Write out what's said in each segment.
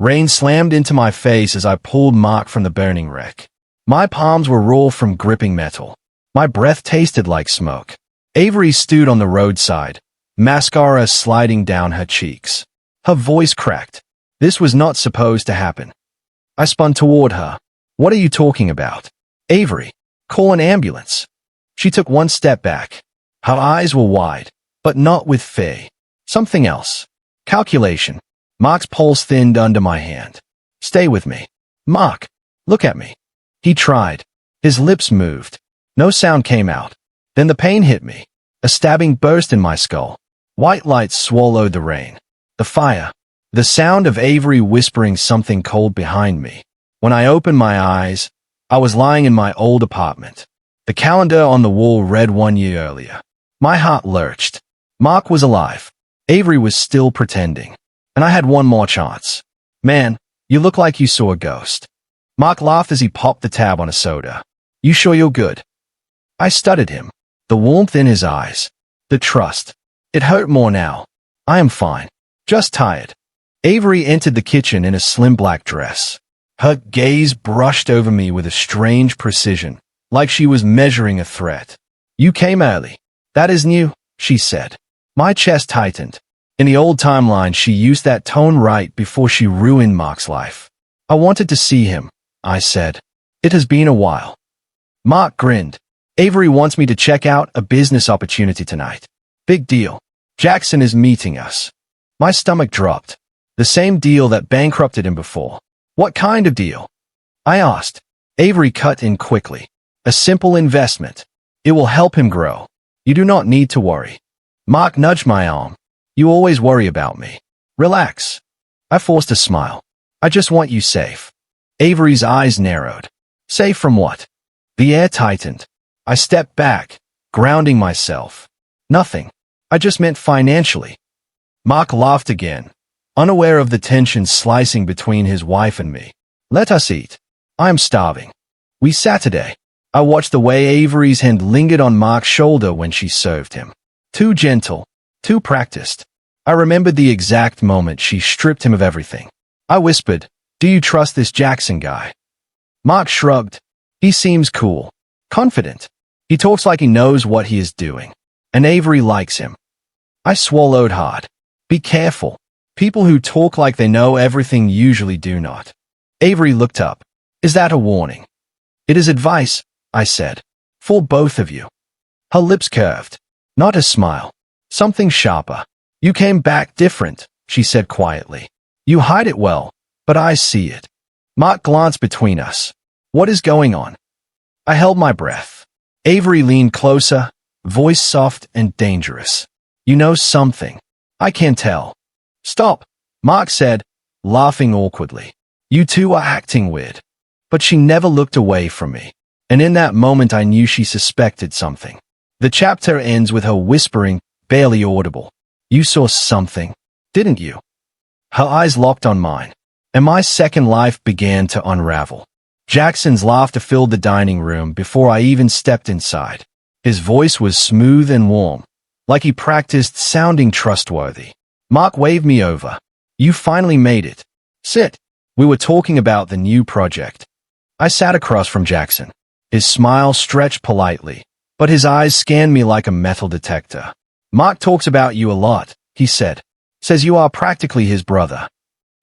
Rain slammed into my face as I pulled Mark from the burning wreck. My palms were raw from gripping metal. My breath tasted like smoke. Avery stood on the roadside, mascara sliding down her cheeks. Her voice cracked. This was not supposed to happen. I spun toward her. What are you talking about? Avery, call an ambulance. She took one step back. Her eyes were wide, but not with fear. Something else. Calculation. Mark's pulse thinned under my hand. Stay with me. Mark, look at me. He tried. His lips moved. No sound came out. Then the pain hit me. A stabbing burst in my skull. White lights swallowed the rain. The fire. The sound of Avery whispering something cold behind me. When I opened my eyes, I was lying in my old apartment. The calendar on the wall read 1 year earlier. My heart lurched. Mark was alive. Avery was still pretending. And I had one more chance. Man, you look like you saw a ghost. Mark laughed as he popped the tab on a soda. You sure you're good? I studied him. The warmth in his eyes. The trust. It hurt more now. I am fine. Just tired. Avery entered the kitchen in a slim black dress. Her gaze brushed over me with a strange precision, like she was measuring a threat. You came early. That is new, she said. My chest tightened. In the old timeline, she used that tone right before she ruined Mark's life. I wanted to see him, I said. It has been a while. Mark grinned. Avery wants me to check out a business opportunity tonight. Big deal. Jackson is meeting us. My stomach dropped. The same deal that bankrupted him before. What kind of deal? I asked. Avery cut in quickly. A simple investment. It will help him grow. You do not need to worry. Mark nudged my arm. You always worry about me. Relax. I forced a smile. I just want you safe. Avery's eyes narrowed. Safe from what? The air tightened. I stepped back, grounding myself. Nothing. I just meant financially. Mark laughed again, unaware of the tension slicing between his wife and me. Let us eat. I am starving. We sat today. I watched the way Avery's hand lingered on Mark's shoulder when she served him. Too gentle, too practiced. I remembered the exact moment she stripped him of everything. I whispered, do you trust this Jackson guy? Mark shrugged. He seems cool, confident. He talks like he knows what he is doing. And Avery likes him. I swallowed hard. Be careful. People who talk like they know everything usually do not. Avery looked up. Is that a warning? It is advice, I said. For both of you. Her lips curved. Not a smile. Something sharper. You came back different, she said quietly. You hide it well, but I see it. Mark glanced between us. What is going on? I held my breath. Avery leaned closer, voice soft and dangerous. You know something. I can tell. Stop, Mark said, laughing awkwardly. You two are acting weird. But she never looked away from me. And in that moment I knew she suspected something. The chapter ends with her whispering, barely audible. You saw something, didn't you? Her eyes locked on mine, and my second life began to unravel. Jackson's laughter filled the dining room before I even stepped inside. His voice was smooth and warm, like he practiced sounding trustworthy. Mark waved me over. You finally made it. Sit. We were talking about the new project. I sat across from Jackson. His smile stretched politely, but his eyes scanned me like a metal detector. Mark talks about you a lot, he said. Says you are practically his brother.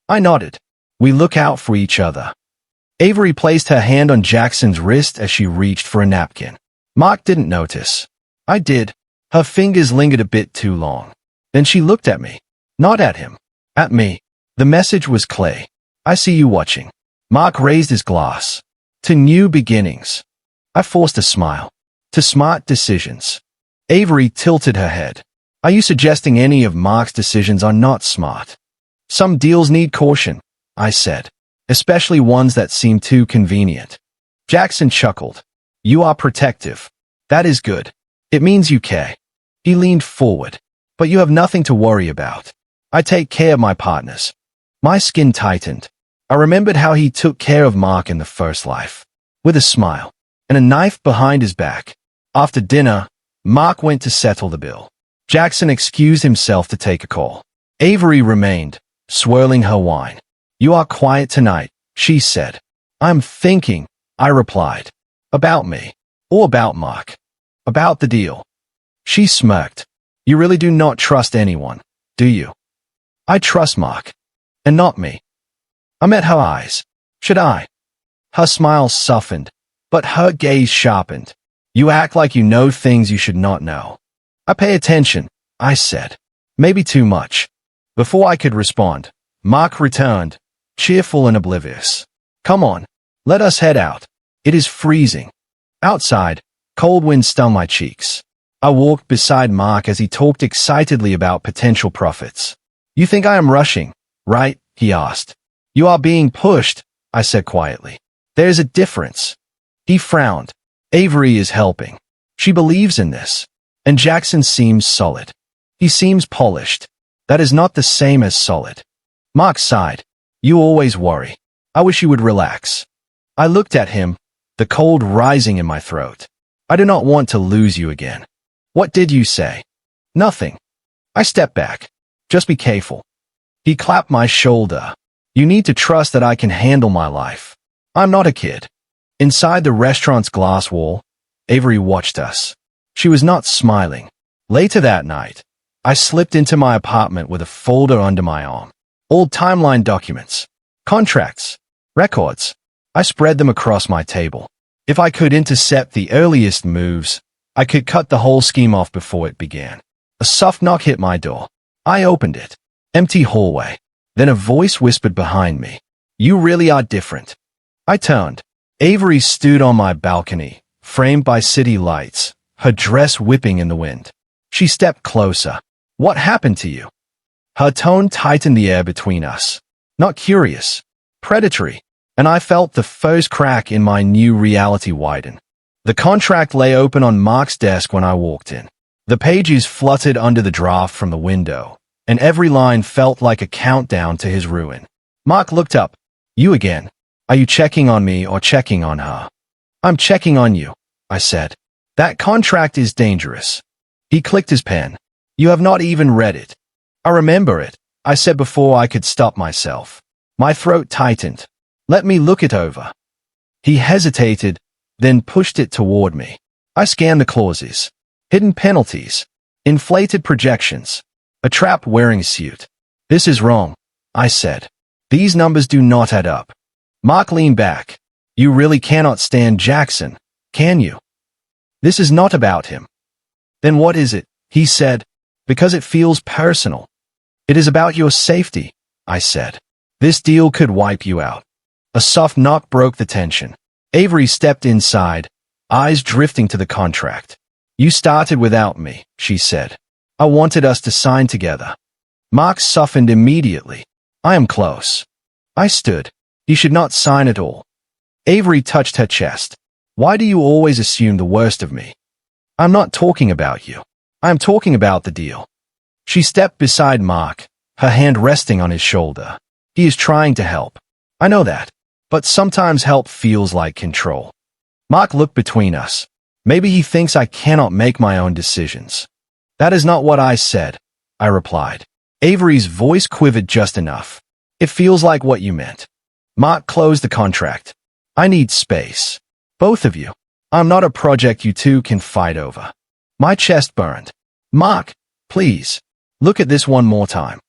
I nodded. We look out for each other. Avery placed her hand on Jackson's wrist as she reached for a napkin. Mark didn't notice. I did. Her fingers lingered a bit too long. Then she looked at me. Not at him. At me. The message was clear. I see you watching. Mark raised his glass. To new beginnings. I forced a smile. To smart decisions. Avery tilted her head. Are you suggesting any of Mark's decisions are not smart? Some deals need caution, I said, especially ones that seem too convenient. Jackson chuckled. You are protective. That is good. It means you care. He leaned forward. But you have nothing to worry about. I take care of my partners. My skin tightened. I remembered how he took care of Mark in the first life. With a smile and a knife behind his back. After dinner, Mark went to settle the bill. Jackson excused himself to take a call. Avery remained, swirling her wine. You are quiet tonight, she said. I'm thinking, I replied. About me. Or about Mark. About the deal. She smirked. You really do not trust anyone, do you? I trust Mark. And not me. I met her eyes. Should I? Her smile softened, but her gaze sharpened. You act like you know things you should not know. I pay attention, I said. Maybe too much. Before I could respond, Mark returned, cheerful and oblivious. Come on, let us head out. It is freezing. Outside, cold wind stung my cheeks. I walked beside Mark as he talked excitedly about potential profits. You think I am rushing, right? He asked. You are being pushed, I said quietly. There's a difference. He frowned. Avery is helping. She believes in this. And Jackson seems solid. He seems polished. That is not the same as solid. Mark sighed. You always worry. I wish you would relax. I looked at him, the cold rising in my throat. I do not want to lose you again. What did you say? Nothing. I stepped back. Just be careful. He clapped my shoulder. You need to trust that I can handle my life. I'm not a kid. Inside the restaurant's glass wall, Avery watched us. She was not smiling. Later that night, I slipped into my apartment with a folder under my arm. Old timeline documents, contracts, records. I spread them across my table. If I could intercept the earliest moves, I could cut the whole scheme off before it began. A soft knock hit my door. I opened it. Empty hallway. Then a voice whispered behind me. You really are different. I turned. Avery stood on my balcony, framed by city lights, her dress whipping in the wind. She stepped closer. What happened to you? Her tone tightened the air between us. Not curious. Predatory. And I felt the first crack in my new reality widen. The contract lay open on Mark's desk when I walked in. The pages fluttered under the draft from the window, and every line felt like a countdown to his ruin. Mark looked up. You again. Are you checking on me or checking on her? I'm checking on you, I said. That contract is dangerous. He clicked his pen. You have not even read it. I remember it, I said before I could stop myself. My throat tightened. Let me look it over. He hesitated, then pushed it toward me. I scanned the clauses. Hidden penalties. Inflated projections. A trap wearing suit. This is wrong, I said. These numbers do not add up. Mark leaned back. You really cannot stand Jackson, can you? This is not about him. Then what is it? He said. Because it feels personal. It is about your safety, I said. This deal could wipe you out. A soft knock broke the tension. Avery stepped inside, eyes drifting to the contract. You started without me, she said. I wanted us to sign together. Mark softened immediately. I am close. I stood. He should not sign at all. Avery touched her chest. Why do you always assume the worst of me? I'm not talking about you. I am talking about the deal. She stepped beside Mark, her hand resting on his shoulder. He is trying to help. I know that. But sometimes help feels like control. Mark looked between us. Maybe he thinks I cannot make my own decisions. That is not what I said, I replied. Avery's voice quivered just enough. It feels like what you meant. Mark closed the contract. I need space. Both of you. I'm not a project you two can fight over. My chest burned. Mark, please. Look at this one more time.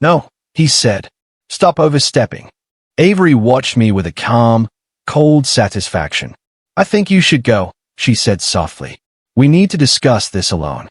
No, he said. Stop overstepping. Avery watched me with a calm, cold satisfaction. I think you should go, she said softly. We need to discuss this alone.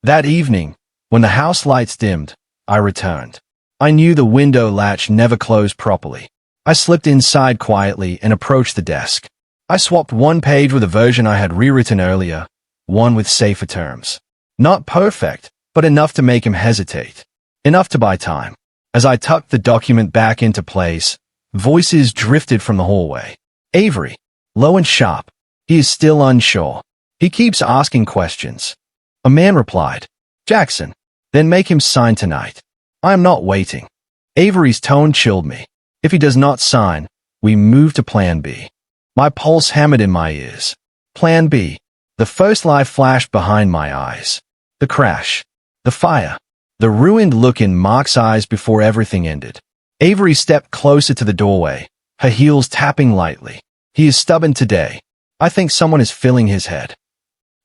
That evening, when the house lights dimmed, I returned. I knew the window latch never closed properly. I slipped inside quietly and approached the desk. I swapped one page with a version I had rewritten earlier, one with safer terms. Not perfect, but enough to make him hesitate. Enough to buy time. As I tucked the document back into place, voices drifted from the hallway. Avery, low and sharp. He is still unsure. He keeps asking questions. A man replied, Jackson, then make him sign tonight. I am not waiting. Avery's tone chilled me. If he does not sign, we move to Plan B. My pulse hammered in my ears. Plan B. The first lie flashed behind my eyes. The crash. The fire. The ruined look in Mark's eyes before everything ended. Avery stepped closer to the doorway, her heels tapping lightly. He is stubborn today. I think someone is filling his head.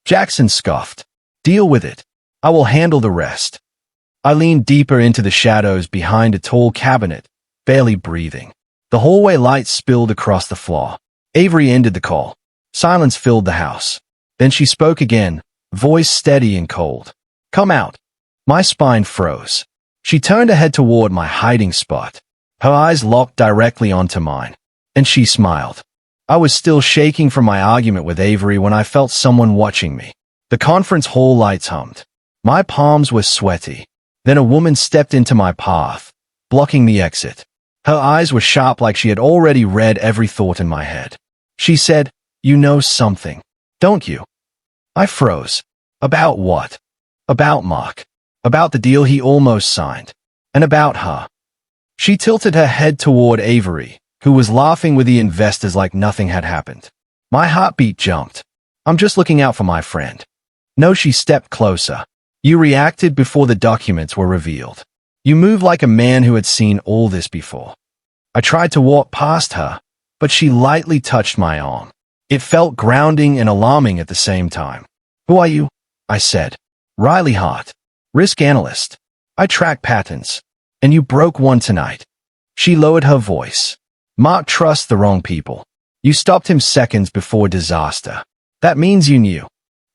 Jackson scoffed. Deal with it. I will handle the rest. I leaned deeper into the shadows behind a tall cabinet, barely breathing. The hallway lights spilled across the floor. Avery ended the call. Silence filled the house. Then she spoke again, voice steady and cold. Come out. My spine froze. She turned her head toward my hiding spot. Her eyes locked directly onto mine. And she smiled. I was still shaking from my argument with Avery when I felt someone watching me. The conference hall lights hummed. My palms were sweaty. Then a woman stepped into my path, blocking the exit. Her eyes were sharp like she had already read every thought in my head. She said, You know something, don't you? I froze. About what? About Mark. About the deal he almost signed. And about her. She tilted her head toward Avery, who was laughing with the investors like nothing had happened. My heartbeat jumped. I'm just looking out for my friend. No, she stepped closer. You reacted before the documents were revealed. You moved like a man who had seen all this before. I tried to walk past her, but she lightly touched my arm. It felt grounding and alarming at the same time. Who are you? I said. Riley Hart. Risk analyst. I track patterns. And you broke one tonight. She lowered her voice. Mark trusts the wrong people. You stopped him seconds before disaster. That means you knew.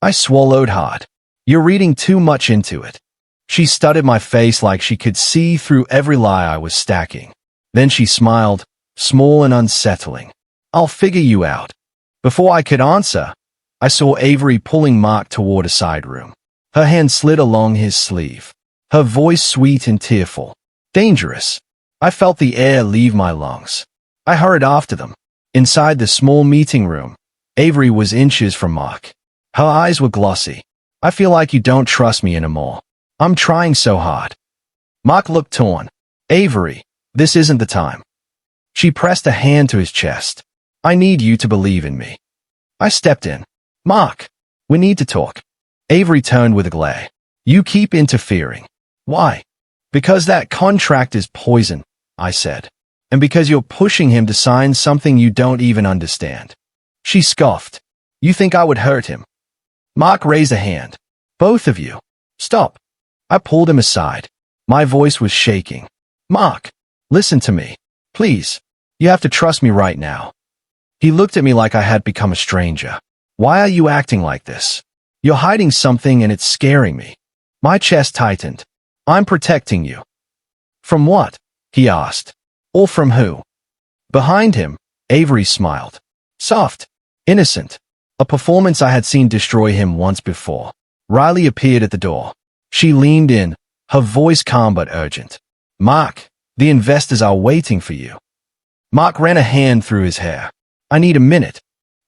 I swallowed hard. You're reading too much into it. She studied my face like she could see through every lie I was stacking. Then she smiled, small and unsettling. I'll figure you out. Before I could answer, I saw Avery pulling Mark toward a side room. Her hand slid along his sleeve. Her voice sweet and tearful. Dangerous. I felt the air leave my lungs. I hurried after them. Inside the small meeting room, Avery was inches from Mark. Her eyes were glossy. I feel like you don't trust me anymore. I'm trying so hard. Mark looked torn. Avery, this isn't the time. She pressed a hand to his chest. I need you to believe in me. I stepped in. Mark, we need to talk. Avery turned with a glare. You keep interfering. Why? Because that contract is poison, I said. And because you're pushing him to sign something you don't even understand. She scoffed. You think I would hurt him? Mark raised a hand. Both of you. Stop. I pulled him aside. My voice was shaking. Mark, listen to me. Please. You have to trust me right now. He looked at me like I had become a stranger. Why are you acting like this? You're hiding something and it's scaring me. My chest tightened. I'm protecting you. From what? He asked. Or from who? Behind him, Avery smiled. Soft. Innocent. A performance I had seen destroy him once before. Riley appeared at the door. She leaned in, her voice calm but urgent. Mark, the investors are waiting for you. Mark ran a hand through his hair. I need a minute.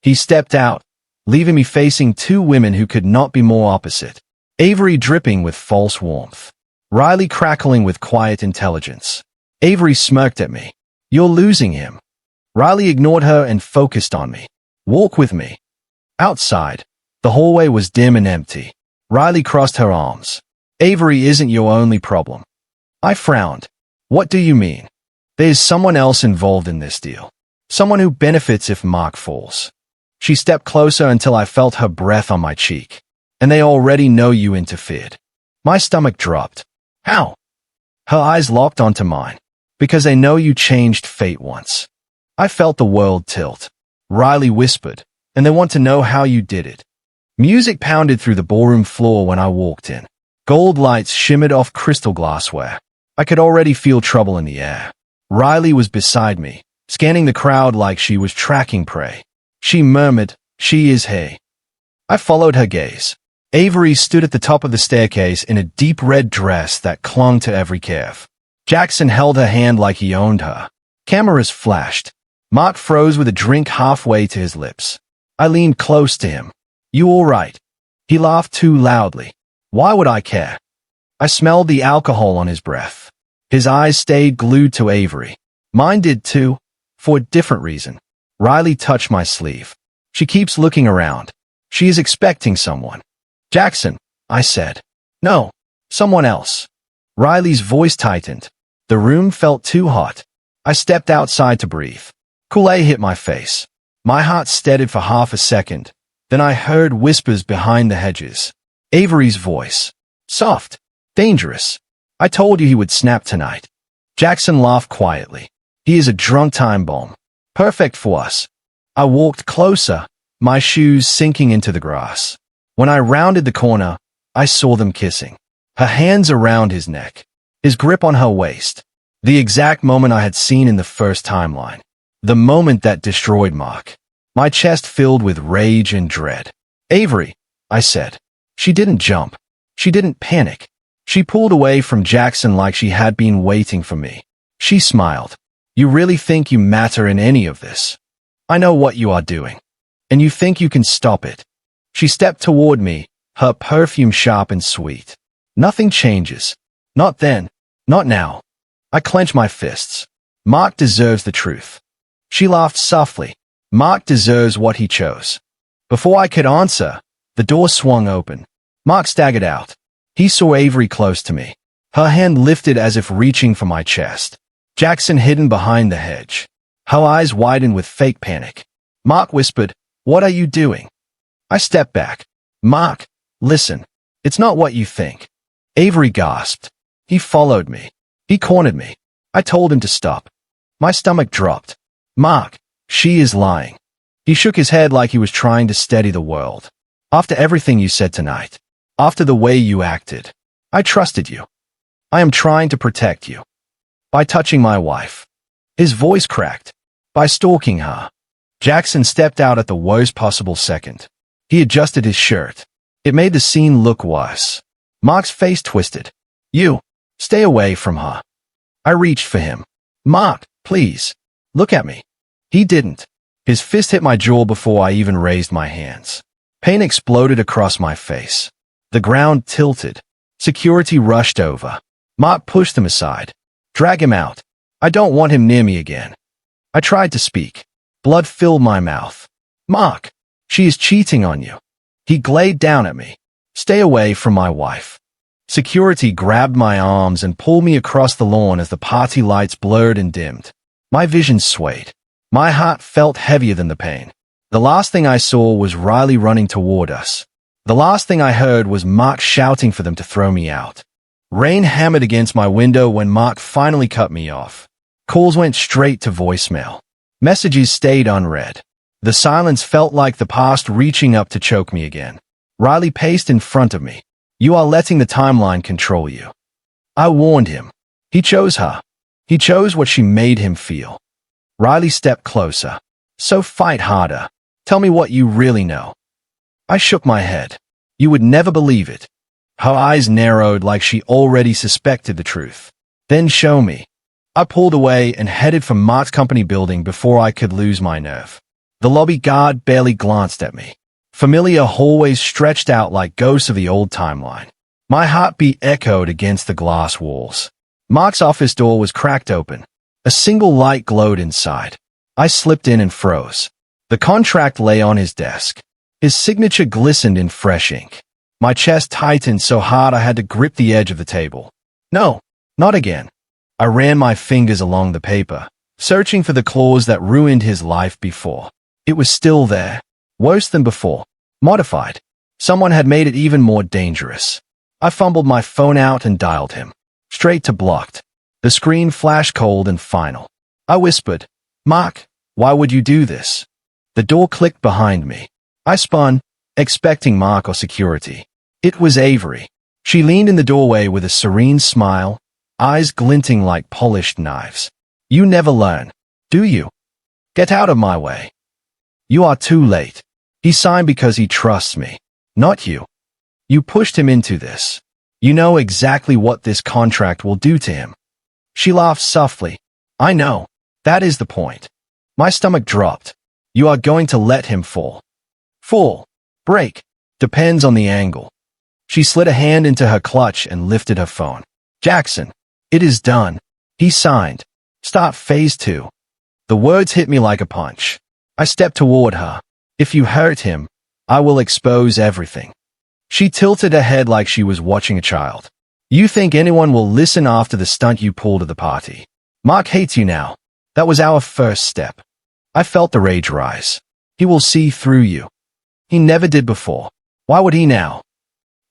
He stepped out, leaving me facing two women who could not be more opposite. Avery dripping with false warmth. Riley crackling with quiet intelligence. Avery smirked at me. You're losing him. Riley ignored her and focused on me. Walk with me. Outside, the hallway was dim and empty. Riley crossed her arms. Avery isn't your only problem. I frowned. What do you mean? There's someone else involved in this deal. Someone who benefits if Mark falls. She stepped closer until I felt her breath on my cheek. And they already know you interfered. My stomach dropped. How? Her eyes locked onto mine. Because they know you changed fate once. I felt the world tilt. Riley whispered. And they want to know how you did it. Music pounded through the ballroom floor when I walked in. Gold lights shimmered off crystal glassware. I could already feel trouble in the air. Riley was beside me, scanning the crowd like she was tracking prey. She murmured, She is he. I followed her gaze. Avery stood at the top of the staircase in a deep red dress that clung to every curve. Jackson held her hand like he owned her. Cameras flashed. Mark froze with a drink halfway to his lips. I leaned close to him. You all right? He laughed too loudly. Why would I care? I smelled the alcohol on his breath. His eyes stayed glued to Avery. Mine did too, for a different reason. Riley touched my sleeve. She keeps looking around. She is expecting someone. Jackson, I said. No, someone else. Riley's voice tightened. The room felt too hot. I stepped outside to breathe. Cool air hit my face. My heart steadied for half a second. Then I heard whispers behind the hedges. Avery's voice. Soft. Dangerous. I told you he would snap tonight. Jackson laughed quietly. He is a drunk time bomb. Perfect for us. I walked closer, my shoes sinking into the grass. When I rounded the corner, I saw them kissing. Her hands around his neck. His grip on her waist. The exact moment I had seen in the first timeline. The moment that destroyed Mark. My chest filled with rage and dread. Avery, I said. She didn't jump. She didn't panic. She pulled away from Jackson like she had been waiting for me. She smiled. You really think you matter in any of this? I know what you are doing. And you think you can stop it. She stepped toward me, her perfume sharp and sweet. Nothing changes. Not then. Not now. I clench my fists. Mark deserves the truth. She laughed softly. Mark deserves what he chose. Before I could answer, the door swung open. Mark staggered out. He saw Avery close to me. Her hand lifted as if reaching for my chest. Jackson hidden behind the hedge. Her eyes widened with fake panic. Mark whispered, "What are you doing?" I stepped back. "Mark, listen. It's not what you think." Avery gasped. He followed me. He cornered me. I told him to stop. My stomach dropped. "Mark, she is lying." He shook his head like he was trying to steady the world. "After everything you said tonight, after the way you acted, I trusted you. I am trying to protect you. By touching my wife." His voice cracked. "By stalking her." Jackson stepped out at the worst possible second. He adjusted his shirt. It made the scene look worse. Mark's face twisted. "You, stay away from her." I reached for him. "Mark, please, look at me." He didn't. His fist hit my jaw before I even raised my hands. Pain exploded across my face. The ground tilted. Security rushed over. Mark pushed them aside. "Drag him out. I don't want him near me again." I tried to speak. Blood filled my mouth. "Mark, she is cheating on you." He glared down at me. "Stay away from my wife." Security grabbed my arms and pulled me across the lawn as the party lights blurred and dimmed. My vision swayed. My heart felt heavier than the pain. The last thing I saw was Riley running toward us. The last thing I heard was Mark shouting for them to throw me out. Rain hammered against my window when Mark finally cut me off. Calls went straight to voicemail. Messages stayed unread. The silence felt like the past reaching up to choke me again. Riley paced in front of me. "You are letting the timeline control you." I warned him. He chose her. He chose what she made him feel. Riley stepped closer. "So fight harder. Tell me what you really know." I shook my head. "You would never believe it." Her eyes narrowed like she already suspected the truth. "Then show me." I pulled away and headed for Mark's company building before I could lose my nerve. The lobby guard barely glanced at me. Familiar hallways stretched out like ghosts of the old timeline. My heartbeat echoed against the glass walls. Mark's office door was cracked open. A single light glowed inside. I slipped in and froze. The contract lay on his desk. His signature glistened in fresh ink. My chest tightened so hard I had to grip the edge of the table. "No, not again." I ran my fingers along the paper, searching for the clause that ruined his life before. It was still there. Worse than before. Modified. Someone had made it even more dangerous. I fumbled my phone out and dialed him. Straight to blocked. The screen flashed cold and final. I whispered, "Mark, why would you do this?" The door clicked behind me. I spun, expecting Mark or security. It was Avery. She leaned in the doorway with a serene smile, eyes glinting like polished knives. "You never learn, do you? Get out of my way." "You are too late." He signed because he trusts me, not you. You pushed him into this. You know exactly what this contract will do to him. She laughed softly. "I know. That is the point." My stomach dropped. "You are going to let him fall." "Fall. Break. Depends on the angle." She slid a hand into her clutch and lifted her phone. "Jackson, it is done." He signed. "Start phase 2. The words hit me like a punch. I stepped toward her. "If you hurt him, I will expose everything." She tilted her head like she was watching a child. You think anyone will listen after the stunt you pulled at the party? Mark hates you now. That was our first step. I felt the rage rise. He will see through you. He never did before. Why would he now?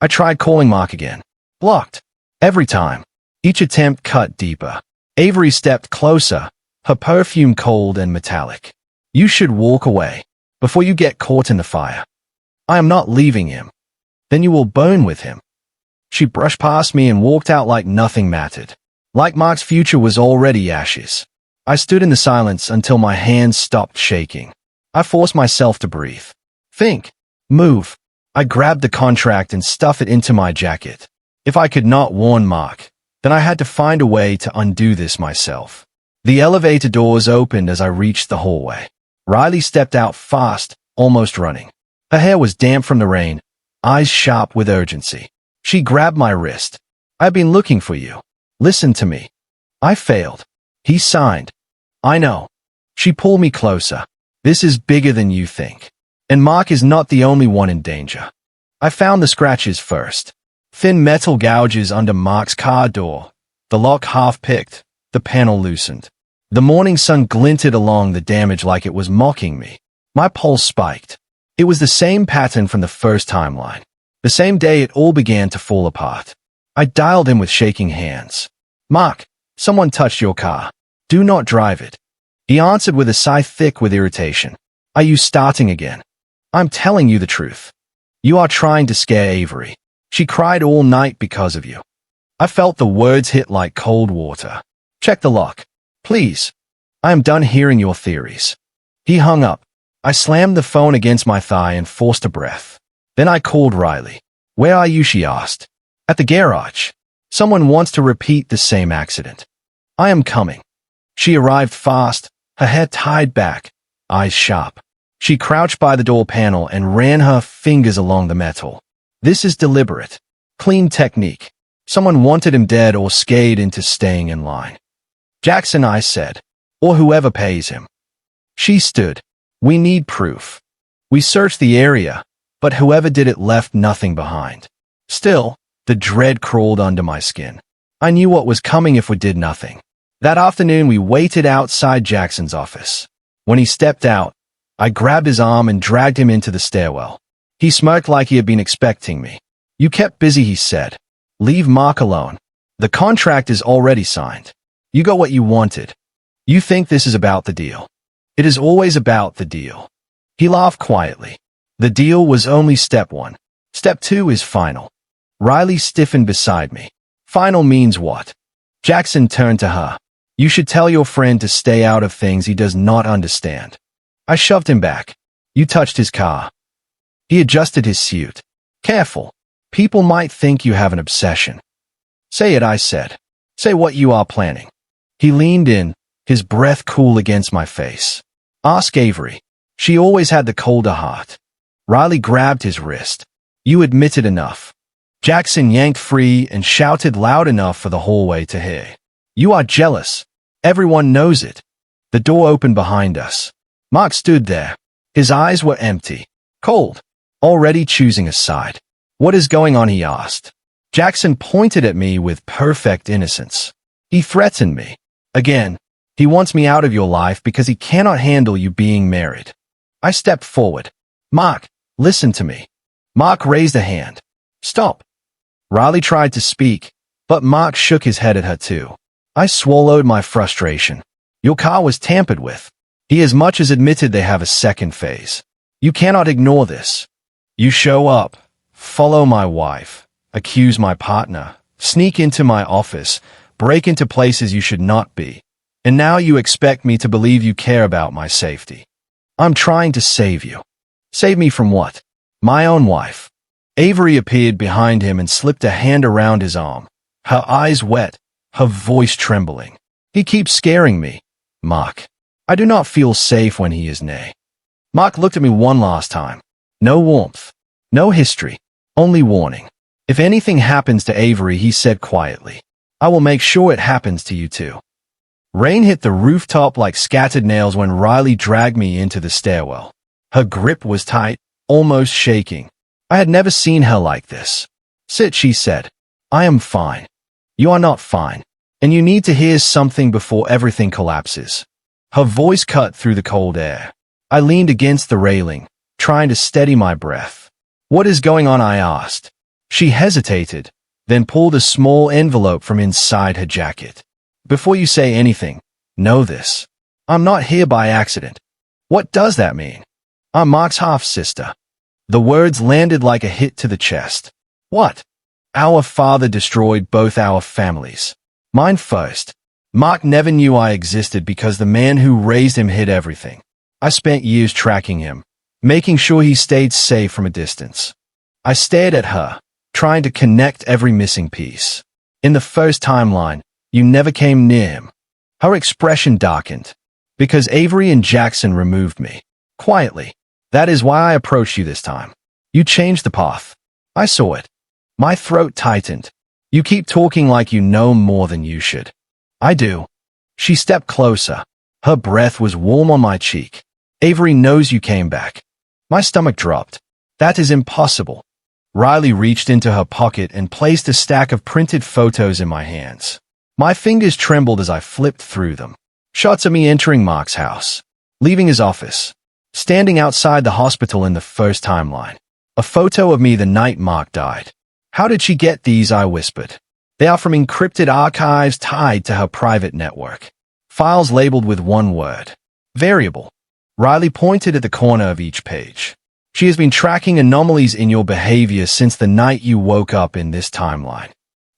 I tried calling Mark again. Blocked. Every time. Each attempt cut deeper. Avery stepped closer, her perfume cold and metallic. You should walk away before you get caught in the fire. I am not leaving him. Then you will burn with him. She brushed past me and walked out like nothing mattered. Like Mark's future was already ashes. I stood in the silence until my hands stopped shaking. I forced myself to breathe. Think. Move. I grabbed the contract and stuffed it into my jacket. If I could not warn Mark, then I had to find a way to undo this myself. The elevator doors opened as I reached the hallway. Riley stepped out fast, almost running. Her hair was damp from the rain, eyes sharp with urgency. She grabbed my wrist. I've been looking for you. Listen to me. I failed. He signed. I know. She pulled me closer. This is bigger than you think. And Mark is not the only one in danger. I found the scratches first. Thin metal gouges under Mark's car door. The lock half-picked, the panel loosened. The morning sun glinted along the damage like it was mocking me. My pulse spiked. It was the same pattern from the first timeline. The same day it all began to fall apart. I dialed him with shaking hands. Mark, someone touched your car. Do not drive it. He answered with a sigh thick with irritation. Are you starting again? I'm telling you the truth. You are trying to scare Avery. She cried all night because of you. I felt the words hit like cold water. Check the lock. Please. I am done hearing your theories. He hung up. I slammed the phone against my thigh and forced a breath. Then I called Riley. Where are you? She asked. At the garage. Someone wants to repeat the same accident. I am coming. She arrived fast, her hair tied back, eyes sharp. She crouched by the door panel and ran her fingers along the metal. This is deliberate. Clean technique. Someone wanted him dead or scared into staying in line. Jackson, I said. Or whoever pays him. She stood. We need proof. We searched the area, but whoever did it left nothing behind. Still, the dread crawled under my skin. I knew what was coming if we did nothing. That afternoon we waited outside Jackson's office. When he stepped out, I grabbed his arm and dragged him into the stairwell. He smirked like he had been expecting me. You kept busy, he said. Leave Mark alone. The contract is already signed. You got what you wanted. You think this is about the deal. It is always about the deal. He laughed quietly. The deal was only step one. Step two is final. Riley stiffened beside me. Final means what? Jackson turned to her. You should tell your friend to stay out of things he does not understand. I shoved him back. You touched his car. He adjusted his suit. Careful. People might think you have an obsession. Say it, I said. Say what you are planning. He leaned in, his breath cool against my face. Ask Avery. She always had the colder heart. Riley grabbed his wrist. You admitted enough. Jackson yanked free and shouted loud enough for the hallway to hear. You are jealous. Everyone knows it. The door opened behind us. Mark stood there. His eyes were empty. Cold. Already choosing a side. What is going on? He asked. Jackson pointed at me with perfect innocence. He threatened me. Again. He wants me out of your life because he cannot handle you being married. I stepped forward. Mark, listen to me. Mark raised a hand. Stop. Riley tried to speak, but Mark shook his head at her too. I swallowed my frustration. Your car was tampered with. He as much as admitted they have a second phase. You cannot ignore this. You show up, follow my wife, accuse my partner, sneak into my office, break into places you should not be. And now you expect me to believe you care about my safety. I'm trying to save you. Save me from what? My own wife. Avery appeared behind him and slipped a hand around his arm, her eyes wet, her voice trembling. He keeps scaring me, Mark. I do not feel safe when he is near. Mark looked at me one last time. No warmth. No history. Only warning. If anything happens to Avery, he said quietly, I will make sure it happens to you too. Rain hit the rooftop like scattered nails when Riley dragged me into the stairwell. Her grip was tight, almost shaking. I had never seen her like this. Sit, she said. I am fine. You are not fine. And you need to hear something before everything collapses. Her voice cut through the cold air. I leaned against the railing, trying to steady my breath. What is going on? I asked. She hesitated, then pulled a small envelope from inside her jacket. Before you say anything, know this. I'm not here by accident. What does that mean? I'm Mark's half-sister. The words landed like a hit to the chest. What? Our father destroyed both our families. Mine first. Mark never knew I existed because the man who raised him hid everything. I spent years tracking him, making sure he stayed safe from a distance. I stared at her, trying to connect every missing piece. In the first timeline, you never came near him. Her expression darkened. Because Avery and Jackson removed me. Quietly. That is why I approached you this time. You changed the path. I saw it. My throat tightened. You keep talking like you know more than you should. I do. She stepped closer. Her breath was warm on my cheek. Avery knows you came back. My stomach dropped. That is impossible. Riley reached into her pocket and placed a stack of printed photos in my hands. My fingers trembled as I flipped through them. Shots of me entering Mark's house, leaving his office, standing outside the hospital in the first timeline. A photo of me the night Mark died. How did she get these? I whispered. They are from encrypted archives tied to her private network. Files labeled with one word. Variable. Riley pointed at the corner of each page. She has been tracking anomalies in your behavior since the night you woke up in this timeline.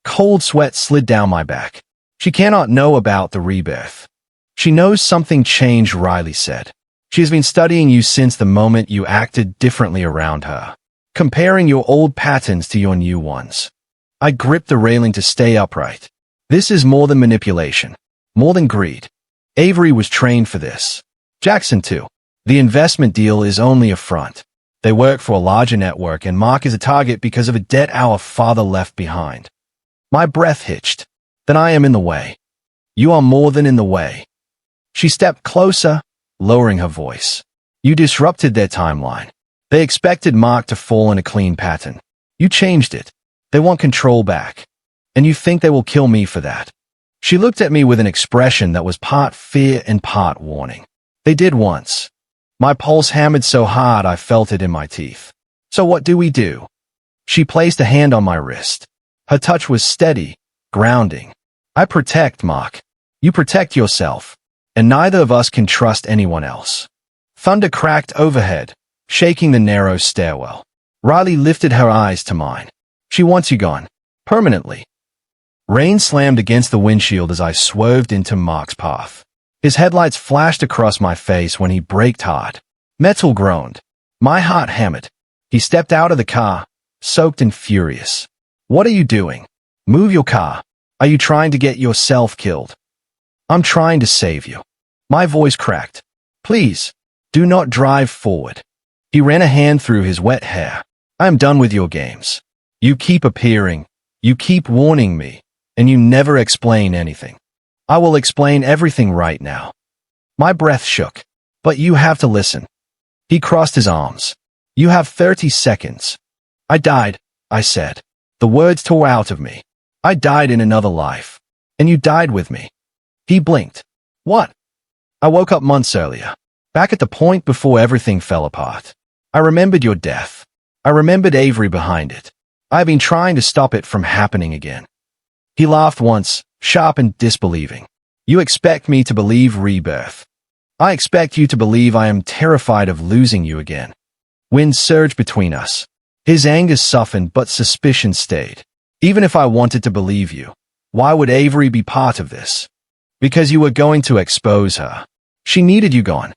Cold sweat slid down my back. She cannot know about the rebirth. She knows something changed, Riley said. She has been studying you since the moment you acted differently around her, comparing your old patterns to your new ones. I gripped the railing to stay upright. This is more than manipulation, more than greed. Avery was trained for this. Jackson too. The investment deal is only a front. They work for a larger network, and Mark is a target because of a debt our father left behind. My breath hitched. Then I am in the way. You are more than in the way. She stepped closer, lowering her voice. You disrupted their timeline. They expected Mark to fall in a clean pattern. You changed it. They want control back. And you think they will kill me for that. She looked at me with an expression that was part fear and part warning. They did once. My pulse hammered so hard I felt it in my teeth. So what do we do? She placed a hand on my wrist. Her touch was steady, grounding. I protect Mark. You protect yourself. And neither of us can trust anyone else. Thunder cracked overhead, shaking the narrow stairwell. Riley lifted her eyes to mine. She wants you gone. Permanently. Rain slammed against the windshield as I swerved into Mark's path. His headlights flashed across my face when he braked hard. Metal groaned. My heart hammered. He stepped out of the car, soaked and furious. What are you doing? Move your car. Are you trying to get yourself killed? I'm trying to save you. My voice cracked. Please, do not drive forward. He ran a hand through his wet hair. I am done with your games. You keep appearing. You keep warning me. And you never explain anything. I will explain everything right now. My breath shook. But you have to listen. He crossed his arms. You have 30 seconds. I died, I said. The words tore out of me. I died in another life. And you died with me. He blinked. What? I woke up months earlier. Back at the point before everything fell apart. I remembered your death. I remembered Avery behind it. I've been trying to stop it from happening again. He laughed once, sharp and disbelieving. You expect me to believe rebirth. I expect you to believe I am terrified of losing you again. Wind surged between us. His anger softened, but suspicion stayed. Even if I wanted to believe you, why would Avery be part of this? Because you were going to expose her. She needed you gone.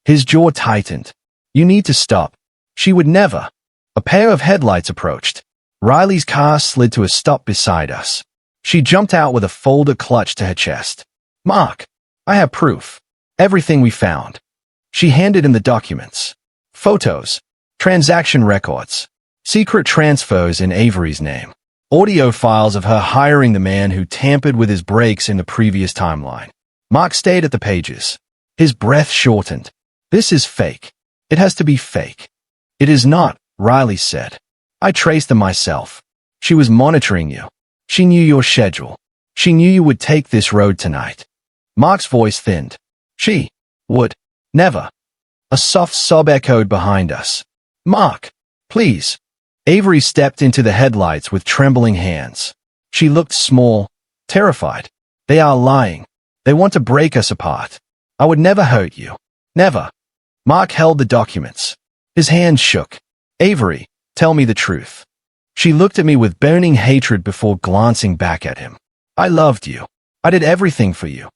His jaw tightened. You need to stop. She would never. A pair of headlights approached. Riley's car slid to a stop beside us. She jumped out with a folder clutched to her chest. Mark, I have proof. Everything we found. She handed him the documents. Photos. Transaction records. Secret transfers in Avery's name. Audio files of her hiring the man who tampered with his brakes in the previous timeline. Mark stared at the pages. His breath shortened. This is fake. It has to be fake. It is not, Riley said. I traced them myself. She was monitoring you. She knew your schedule. She knew you would take this road tonight. Mark's voice thinned. She would never. A soft sob echoed behind us. Mark, please. Avery stepped into the headlights with trembling hands. She looked small, terrified. They are lying. They want to break us apart. I would never hurt you. Never. Mark held the documents. His hands shook. Avery, tell me the truth. She looked at me with burning hatred before glancing back at him. I loved you. I did everything for you.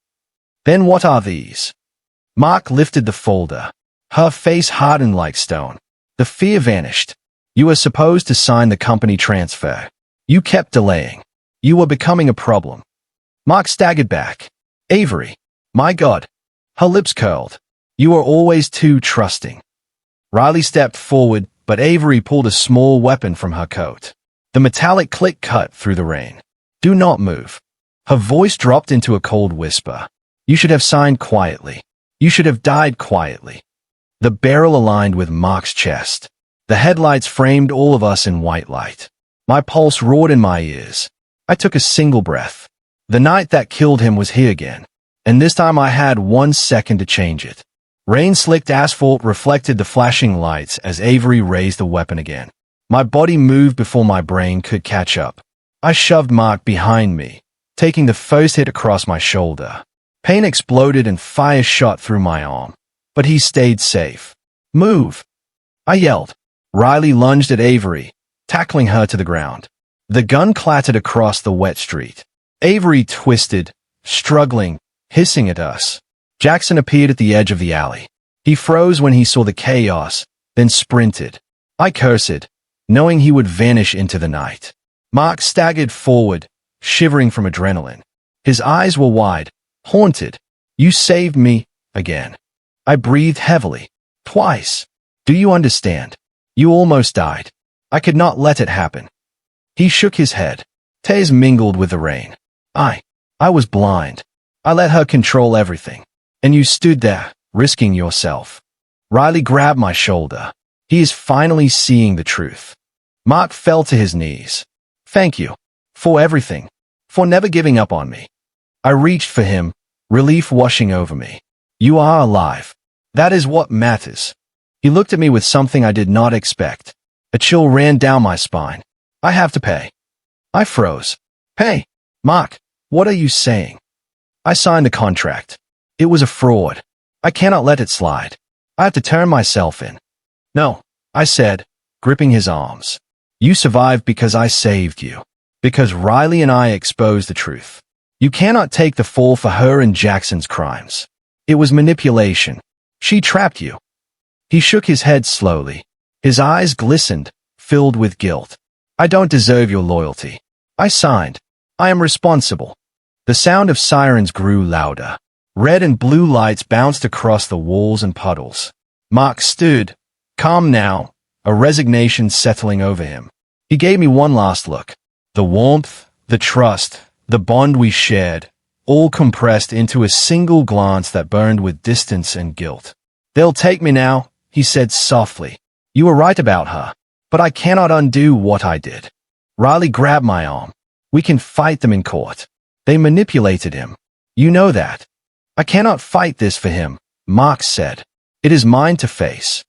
Then what are these? Mark lifted the folder. Her face hardened like stone. The fear vanished. You were supposed to sign the company transfer. You kept delaying. You were becoming a problem. Mark staggered back. Avery. My God. Her lips curled. You were always too trusting. Riley stepped forward, but Avery pulled a small weapon from her coat. The metallic click cut through the rain. Do not move. Her voice dropped into a cold whisper. You should have signed quietly. You should have died quietly. The barrel aligned with Mark's chest. The headlights framed all of us in white light. My pulse roared in my ears. I took a single breath. The night that killed him was here again, and this time I had 1 second to change it. Rain-slicked asphalt reflected the flashing lights as Avery raised the weapon again. My body moved before my brain could catch up. I shoved Mark behind me, taking the first hit across my shoulder. Pain exploded and fire shot through my arm, but he stayed safe. Move! I yelled. Riley lunged at Avery, tackling her to the ground. The gun clattered across the wet street. Avery twisted, struggling, hissing at us. Jackson appeared at the edge of the alley. He froze when he saw the chaos, then sprinted. I cursed, knowing he would vanish into the night. Mark staggered forward, shivering from adrenaline. His eyes were wide, haunted. You saved me, again. I breathed heavily. Twice. Do you understand? You almost died. I could not let it happen. He shook his head. Tears mingled with the rain. I was blind. I let her control everything. And you stood there, risking yourself. Riley grabbed my shoulder. He is finally seeing the truth. Mark fell to his knees. Thank you. For everything. For never giving up on me. I reached for him, relief washing over me. You are alive. That is what matters. He looked at me with something I did not expect. A chill ran down my spine. I have to pay. I froze. Pay? Mark, what are you saying? I signed the contract. It was a fraud. I cannot let it slide. I have to turn myself in. No, I said, gripping his arms. You survived because I saved you. Because Riley and I exposed the truth. You cannot take the fall for her and Jackson's crimes. It was manipulation. She trapped you. He shook his head slowly. His eyes glistened, filled with guilt. I don't deserve your loyalty. I signed. I am responsible. The sound of sirens grew louder. Red and blue lights bounced across the walls and puddles. Mark stood, calm now, a resignation settling over him. He gave me one last look. The warmth, the trust, the bond we shared, all compressed into a single glance that burned with distance and guilt. They'll take me now, he said softly. You were right about her, but I cannot undo what I did. Riley grabbed my arm. We can fight them in court. They manipulated him. You know that. I cannot fight this for him, Mark said. It is mine to face.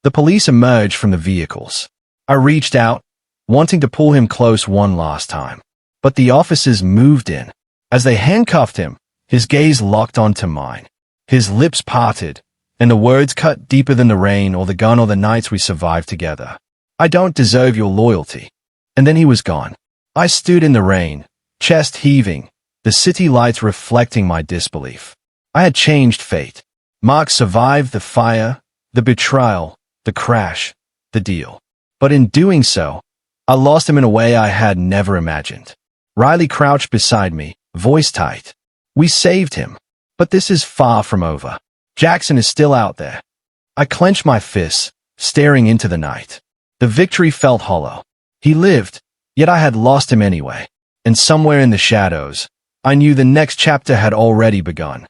The police emerged from the vehicles. I reached out, wanting to pull him close one last time. But the officers moved in. As they handcuffed him, his gaze locked onto mine. His lips parted, and the words cut deeper than the rain or the gun or the nights we survived together. I don't deserve your loyalty. And then he was gone. I stood in the rain, chest heaving, the city lights reflecting my disbelief. I had changed fate. Mark survived the fire, the betrayal, the crash, the deal. But in doing so, I lost him in a way I had never imagined. Riley crouched beside me, voice tight. We saved him. But this is far from over. Jackson is still out there. I clenched my fists, staring into the night. The victory felt hollow. He lived, yet I had lost him anyway. And somewhere in the shadows, I knew the next chapter had already begun.